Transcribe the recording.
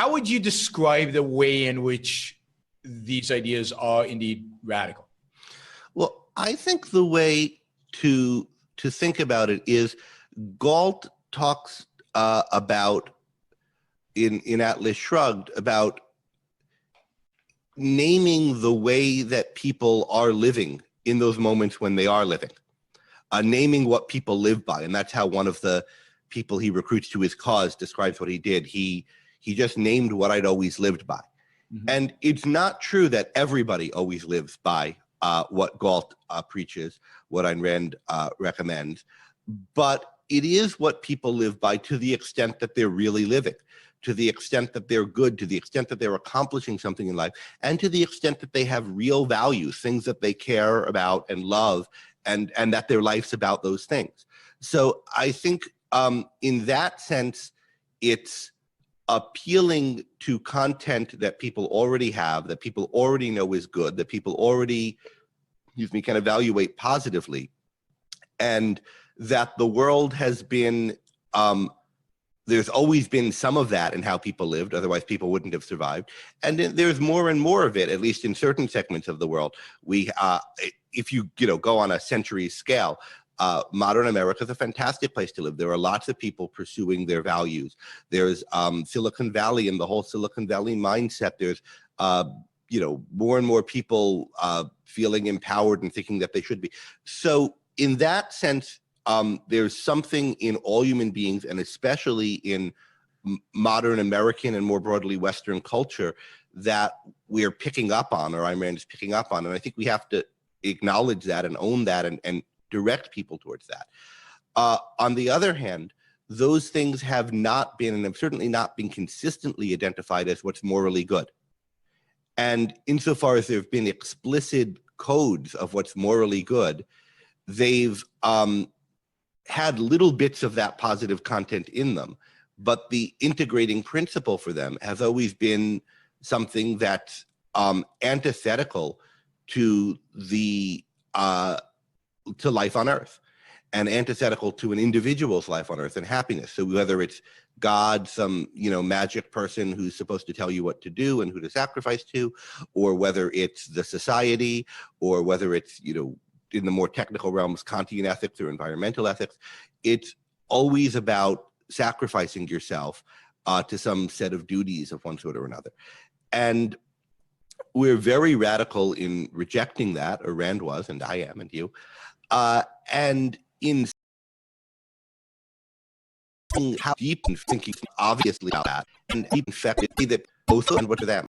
how would you describe the way in which these ideas are indeed radical? Well, I think the way to think about it is Galt talks about in Atlas Shrugged about naming the way that people are living in those moments when they are living, naming what people live by. And that's how one of the people he recruits to his cause describes what he did. He just named what I'd always lived by. Mm-hmm. And it's not true that everybody always lives by what Galt preaches, what Ayn Rand recommends, but it is what people live by to the extent that they're really living, to the extent that they're good, to the extent that they're accomplishing something in life, and to the extent that they have real values, things that they care about and love, and that their life's about those things. So I think in that sense, it's appealing to content that people already have, that people already know is good, that people already, can evaluate positively, and that the world has been, there's always been some of that in how people lived, otherwise people wouldn't have survived. And there's more and more of it, at least in certain segments of the world. If you go on a century scale, modern America is a fantastic place to live. There are lots of people pursuing their values. There's Silicon Valley and the whole Silicon Valley mindset. There's more and more people feeling empowered and thinking that they should be. So in that sense, there's something in all human beings, and especially in modern American and more broadly Western culture, that we're picking up on, or Ayn Rand is picking up on. And I think we have to acknowledge that and own that and direct people towards that. On the other hand, those things have not been, and have certainly not been consistently identified as what's morally good. And insofar as there have been explicit codes of what's morally good, they've had little bits of that positive content in them, but the integrating principle for them has always been something that's antithetical to the to life on earth, and antithetical to an individual's life on earth and happiness. So whether it's God, some magic person who's supposed to tell you what to do and who to sacrifice to, or whether it's the society, or whether it's in the more technical realms, Kantian ethics or environmental ethics, it's always about sacrificing yourself to some set of duties of one sort or another. And we're very radical in rejecting that, or Rand was, and I am, and you, and in how deep in thinking obviously about that, and deep in fact that both and what to them.